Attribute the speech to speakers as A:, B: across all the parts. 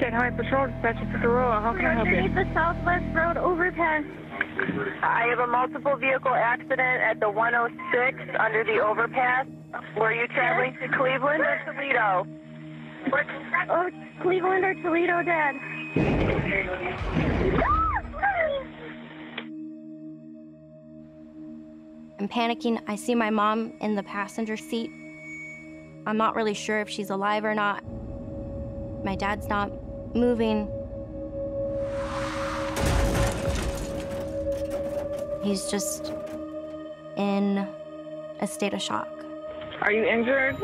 A: 10 High Patrol, dispatcher for Corolla. How can I help you?
B: Underneath the Southwest Road overpass. I have a multiple vehicle accident at the 106 under the overpass. Were you traveling to Cleveland or Toledo? Oh, Cleveland or Toledo, Dad?
C: I'm panicking. I see my mom in the passenger seat. I'm not really sure if she's alive or not. My dad's not moving. He's just in a state of shock.
A: Are you injured?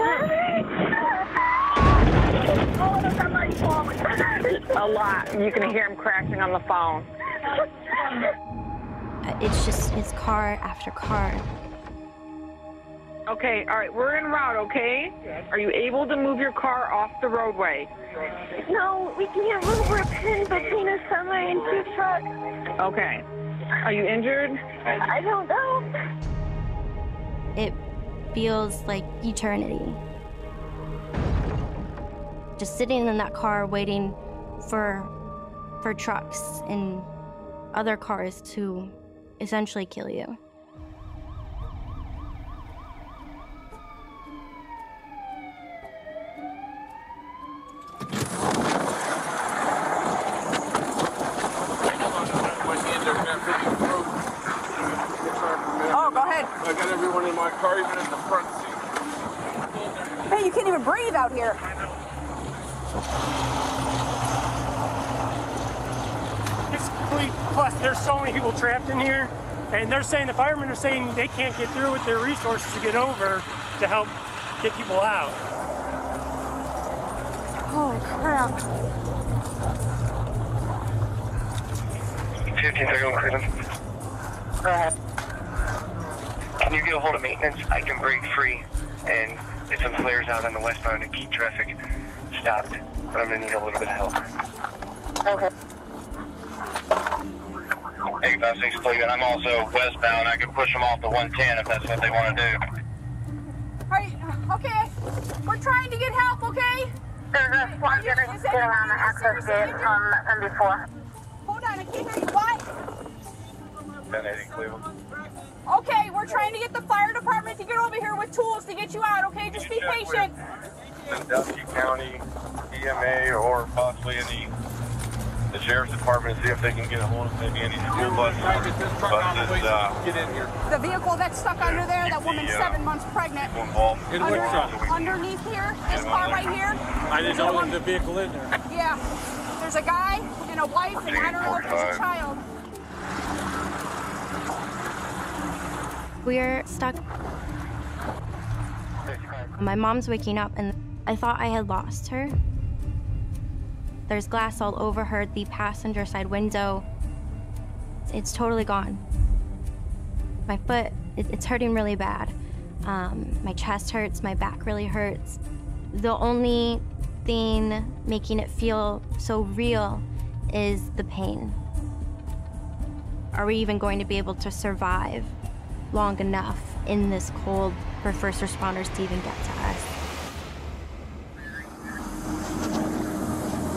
A: A lot. You can hear him crashing on the phone.
C: It's just, it's car after car.
A: Okay, all right, we're en route, okay? Are you able to move your car off the roadway?
B: No, we can't move. We're pinned between a semi and two trucks.
A: Okay. Are you injured?
B: I don't know.
C: It feels like eternity. Just sitting in that car waiting for trucks and other cars to essentially kill you.
D: Oh, go ahead.
E: I got everyone in my car, even in the front seat.
D: Hey, you can't even breathe out here.
F: It's complete. Plus, there's so many people trapped in here, and they're saying, the firemen are saying they can't get through with their resources to get over to help get people out.
D: Holy crap.
G: 1531 Cleveland.
D: Go ahead.
G: Can you get a hold of maintenance? I can break free and get some flares out on the westbound to keep traffic stopped, but I'm going to need a little bit of help.
D: Okay.
G: 856 Cleveland. I'm also westbound. I can push them off the 110 if that's what they want to do.
D: Alright, okay. We're trying to get help, okay?
B: There's a squad getting still on the access gate from before.
D: Hold on, I can't hear you. What?
G: 1080 Cleveland.
D: Okay, we're trying to get the fire department to get over here with tools to get you out, okay? Just be patient.
G: Sandusky County, EMA, or possibly the sheriff's department, see if they can get a hold of maybe any school buses.
E: Get in here.
D: The vehicle that's stuck under there, that woman's 7 months pregnant. Underneath here, this car right here.
F: I didn't know there was a vehicle in there.
D: Yeah. There's a guy and a wife, and I don't know if there's a child.
C: We're stuck. My mom's waking up, and I thought I had lost her. There's glass all over her, the passenger side window. It's totally gone. My foot, it's hurting really bad. My chest hurts, my back really hurts. The only thing making it feel so real is the pain. Are we even going to be able to survive long enough in this cold for first responders to even get to us?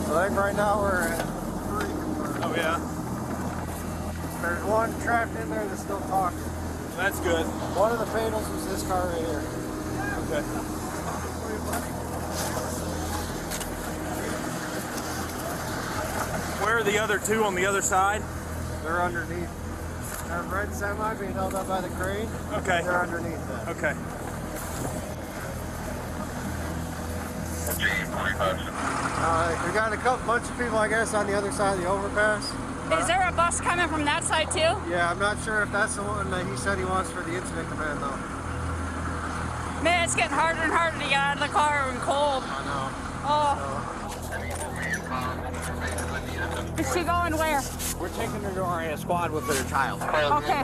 H: I think right now we're at 3.
E: Oh, yeah?
H: There's one trapped in there that's still talking.
E: That's good.
H: One of the fatals was this car right here.
E: Okay. Where are the other two on the other side?
H: They're underneath. That red semi being held up by the crane.
E: Okay.
H: They're underneath that.
E: Okay.
H: We got a bunch of people, I guess, on the other side of the overpass.
D: Is there a bus coming from that side too?
H: Yeah, I'm not sure if that's the one that he said he wants for the incident command, though.
D: Man, it's getting harder and harder to get out of the car and cold.
H: I know.
D: Oh. Is she going where?
I: We're taking her to our squad with her child.
D: Okay.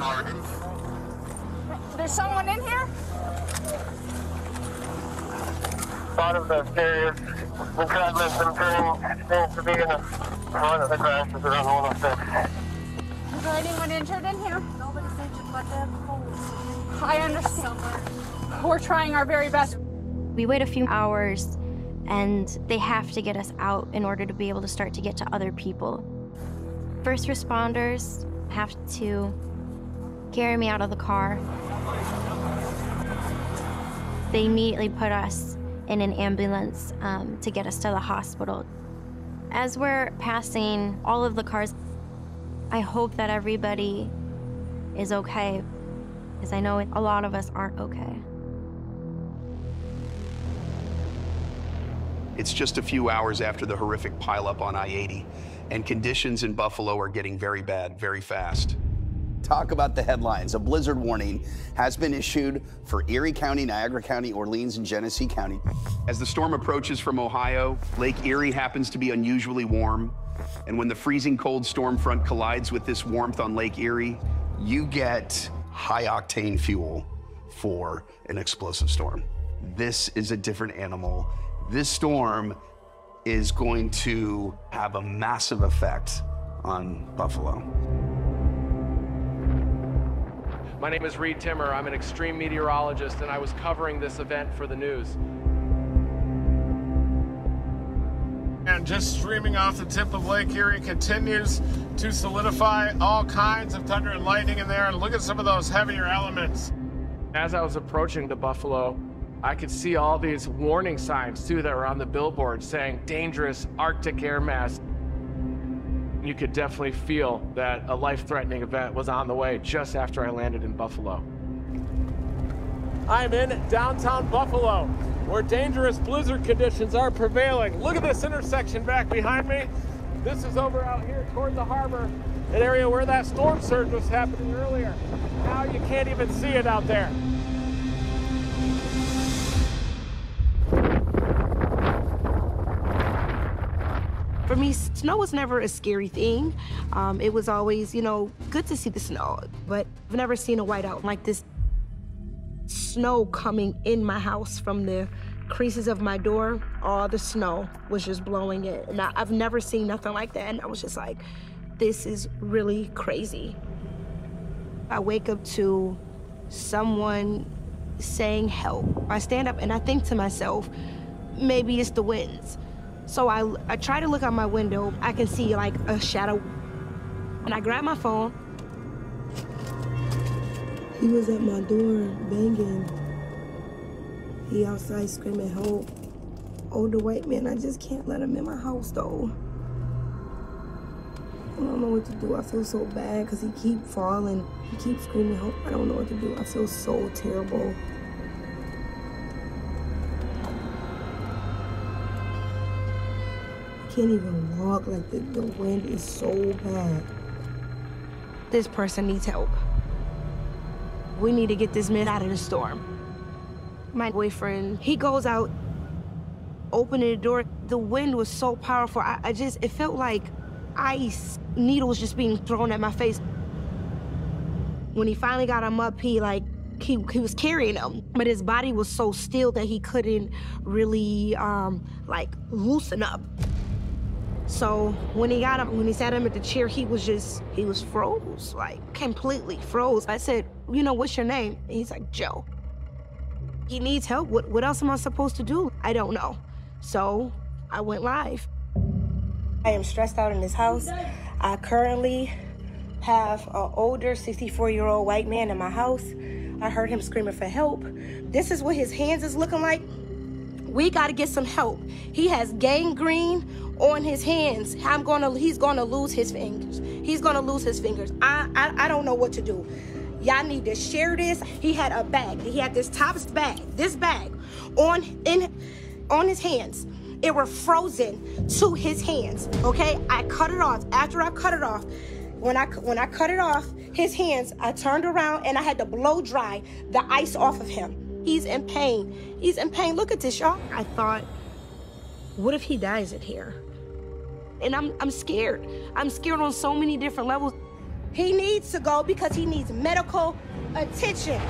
D: There's someone in here?
G: Bottom of the carrier. The travelers from turning seems to be in the front of the crash as around 106.
D: Is there anyone injured in here? Nobody's injured, but they're cold. I understand. We're trying our very best.
C: We wait a few hours, and they have to get us out in order to be able to start to get to other people. First responders have to carry me out of the car. They immediately put us in an ambulance to get us to the hospital. As we're passing all of the cars, I hope that everybody is okay, because I know a lot of us aren't okay.
J: It's just a few hours after the horrific pileup on I-80, and conditions in Buffalo are getting very bad, very fast.
K: Talk about the headlines. A blizzard warning has been issued for Erie County, Niagara County, Orleans, and Genesee County.
J: As the storm approaches from Ohio, Lake Erie happens to be unusually warm. And when the freezing cold storm front collides with this warmth on Lake Erie, you get high-octane fuel for an explosive storm. This is a different animal. This storm is going to have a massive effect on Buffalo.
L: My name is Reed Timmer. I'm an extreme meteorologist, and I was covering this event for the news.
M: And just streaming off the tip of Lake Erie continues to solidify, all kinds of thunder and lightning in there. And look at some of those heavier elements.
L: As I was approaching the Buffalo, I could see all these warning signs, too, that were on the billboard saying dangerous Arctic air mass. You could definitely feel that a life-threatening event was on the way just after I landed in Buffalo. I'm in downtown Buffalo, where dangerous blizzard conditions are prevailing. Look at this intersection back behind me. This is over out here toward the harbor, an area where that storm surge was happening earlier. Now you can't even see it out there.
N: For me, snow was never a scary thing. It was always, you know, good to see the snow, but I've never seen a whiteout like this. Snow coming in my house from the creases of my door, all the snow was just blowing in. And I've never seen nothing like that, and I was just like, this is really crazy. I wake up to someone saying help. I stand up and I think to myself, maybe it's the winds. So I try to look out my window. I can see like a shadow. And I grab my phone. He was at my door banging. He outside screaming help. Older white man, I just can't let him in my house though. I don't know what to do. I feel so bad because he keeps falling. He keeps screaming help. I don't know what to do. I feel so terrible. Can't even walk, like the wind is so bad. This person needs help. We need to get this man out of the storm. My boyfriend, he goes out, opening the door. The wind was so powerful. It felt like ice, needles just being thrown at my face. When he finally got him up, he was carrying him, but his body was so still that he couldn't really loosen up. So when he sat him at the chair, he was froze, like completely froze. I said, you know, what's your name? And he's like, Joe. He needs help. What else am I supposed to do? I don't know. So I went live. I am stressed out in this house. I currently have an older 64-year-old white man in my house. I heard him screaming for help. This is what his hands is looking like. We got to get some help. He has gangrene on his hands. He's gonna lose his fingers. He's gonna lose his fingers. I don't know what to do. Y'all need to share this. He had a bag. He had this bag on his hands. It were frozen to his hands, okay? I cut it off. After I cut it off, when I cut it off, his hands, I turned around and I had to blow dry the ice off of him. He's in pain. He's in pain. Look at this, y'all. I thought, what if he dies in here? And I'm scared. I'm scared on so many different levels. He needs to go because he needs medical attention.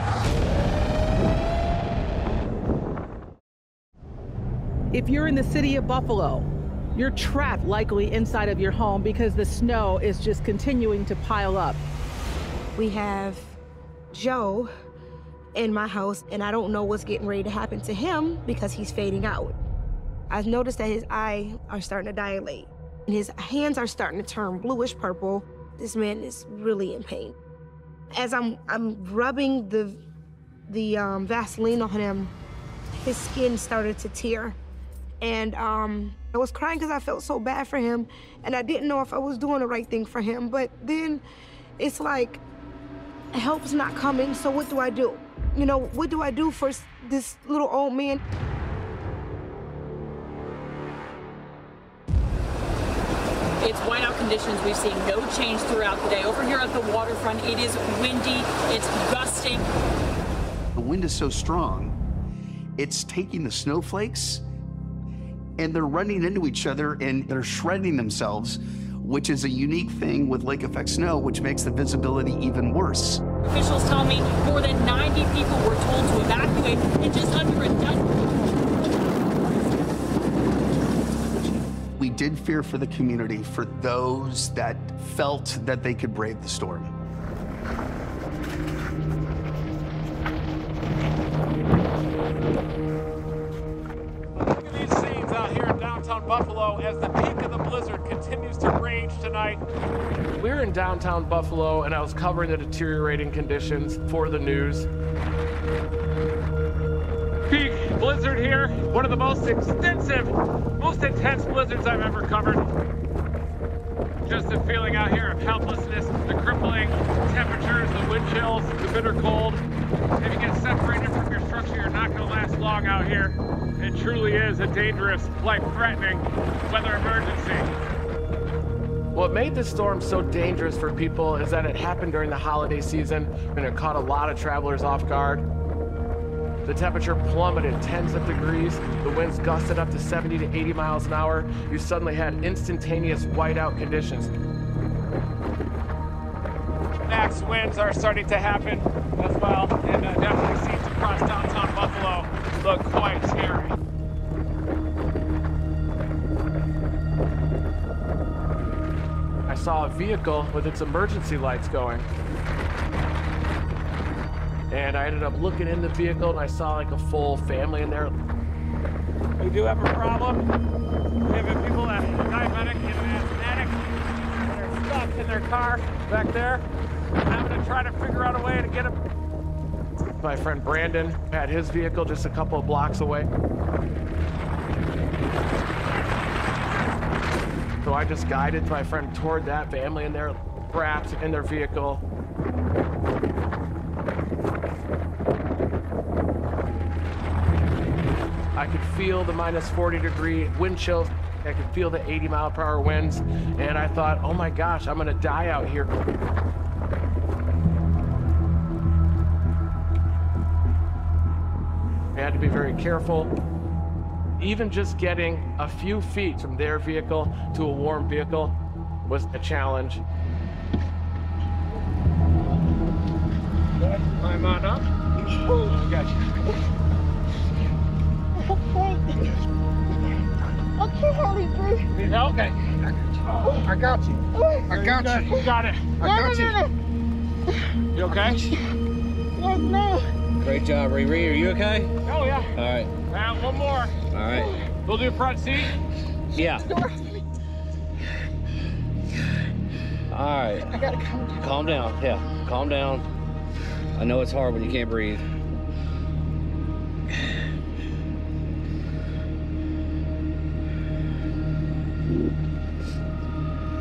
O: If you're in the city of Buffalo, you're trapped likely inside of your home because the snow is just continuing to pile up.
N: We have Joe in my house, and I don't know what's getting ready to happen to him because he's fading out. I noticed that his eyes are starting to dilate. And his hands are starting to turn bluish purple. This man is really in pain. As I'm rubbing the Vaseline on him, his skin started to tear. And I was crying because I felt so bad for him, and I didn't know if I was doing the right thing for him. But then it's like, help's not coming, so what do I do? You know, what do I do for this little old man?
P: It's whiteout conditions. We've seen no change throughout the day. Over here at the waterfront, it is windy, it's gusting.
J: The wind is so strong, it's taking the snowflakes and they're running into each other and they're shredding themselves, which is a unique thing with lake effect snow, which makes the visibility even worse.
P: Officials tell me more than 90 people were told to evacuate and just under a dozen.
J: We did fear for the community, for those that felt that they could brave the storm.
M: Look at these scenes out here in downtown Buffalo as the peak of the blizzard continues to rage tonight.
L: We're in downtown Buffalo, and I was covering the deteriorating conditions for the news.
M: Peak blizzard here, one of the most extensive, most intense blizzards I've ever covered. Just the feeling out here of helplessness, the crippling temperatures, the wind chills, the bitter cold. If you get separated from your structure, you're not going to last long out here. It truly is a dangerous, life-threatening weather emergency.
L: What made this storm so dangerous for people is that it happened during the holiday season, and it caught a lot of travelers off guard. The temperature plummeted tens of degrees. The winds gusted up to 70 to 80 miles an hour. You suddenly had instantaneous whiteout conditions.
M: Max winds are starting to happen as well, and definitely scenes across downtown Buffalo look quite scary.
L: I saw a vehicle with its emergency lights going. And I ended up looking in the vehicle, and I saw like a full family in there.
M: We do have a problem. We have people that are diabetic and asthmatic that are stuck in their car back there. I'm having to try to figure out a way to get them.
L: My friend Brandon had his vehicle just a couple of blocks away. So I just guided my friend toward that family, and they're wrapped in their vehicle. I could feel the minus 40-degree wind chills. I could feel the 80-mile-per-hour winds, and I thought, oh my gosh, I'm gonna die out here. I had to be very careful. Even just getting a few feet from their vehicle to a warm vehicle was a challenge.
M: Climb on up. Oh, I got you.
D: I can't hardly breathe.
M: Need help? Okay.
H: I got you. I got you.
M: You got it.
H: I got you.
M: You okay?
D: Yes, no.
Q: Great job, Riri. Are you okay?
M: Oh, yeah.
Q: All right.
M: One more.
Q: All right.
M: We'll do front seat.
Q: Yeah. All right.
D: I gotta calm down.
Q: Calm down. Yeah. Calm down. I know it's hard when you can't breathe.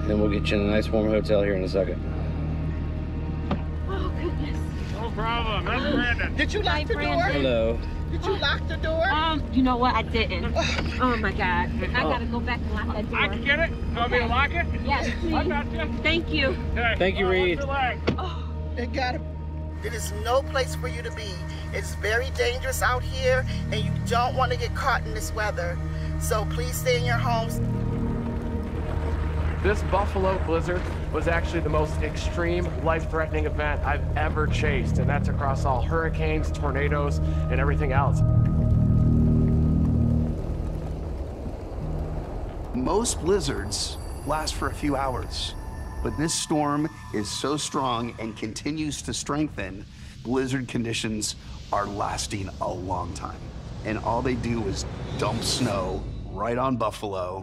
Q: Then we'll get you in a nice warm hotel here in a second.
D: Oh, goodness.
M: No problem. That's Brandon.
D: Did you lock the door?
Q: Hello.
D: Did you lock the door?
P: You know what? I didn't. Oh my God. I gotta go back and lock that door.
M: I can get it. You want me to lock it?
P: Yes, please.
M: I got you.
P: Thank you.
M: Okay.
Q: Thank you, Reed.
D: Oh, it gotta.
R: It is no place for you to be. It's very dangerous out here, and you don't want to get caught in this weather. So please stay in your homes.
L: This Buffalo blizzard was actually the most extreme, life-threatening event I've ever chased, and that's across all hurricanes, tornadoes, and everything else.
J: Most blizzards last for a few hours, but this storm is so strong and continues to strengthen, blizzard conditions are lasting a long time. And all they do is dump snow right on Buffalo.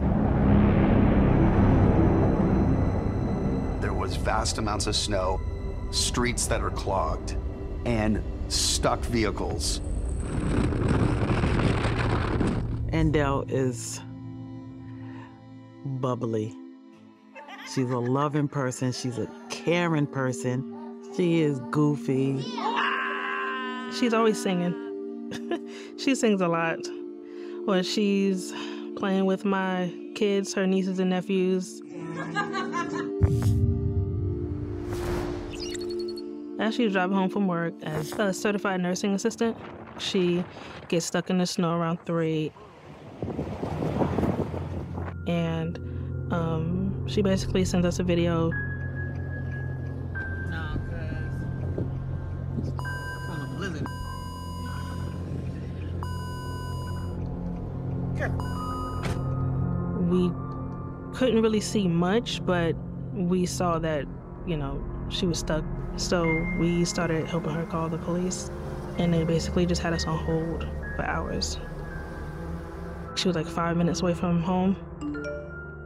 J: There was vast amounts of snow, streets that are clogged, and stuck vehicles.
S: Andell is bubbly. She's a loving person. She's a caring person. She is goofy.
T: She's always singing. She sings a lot. When she's playing with my kids, her nieces and nephews. As she's driving home from work as a certified nursing assistant, she gets stuck in the snow around 3. And she basically sends us a video. We couldn't really see much, but we saw that, you know, she was stuck. So we started helping her call the police, and they basically just had us on hold for hours. She was like 5 minutes away from home.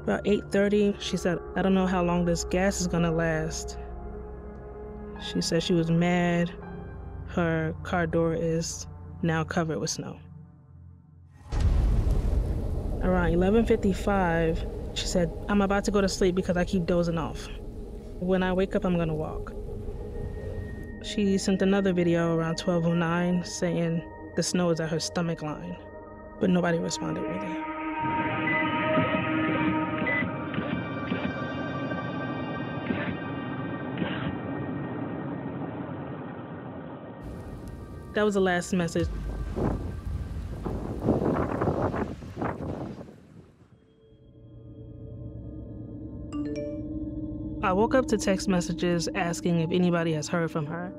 T: About 8:30, she said, "I don't know how long this gas is gonna last." She said she was mad. Her car door is now covered with snow. Around 11:55, she said, "I'm about to go to sleep because I keep dozing off. When I wake up, I'm gonna walk." She sent another video around 12:09 saying the snow is at her stomach line, but nobody responded really. That was the last message. I woke up to text messages asking if anybody has heard from her.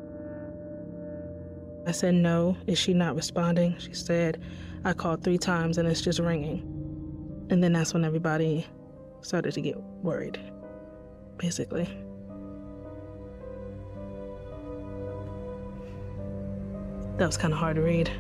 T: I said no. Is she not responding? She said, "I called 3 times and it's just ringing." And then that's when everybody started to get worried, basically. That was kind of hard to read.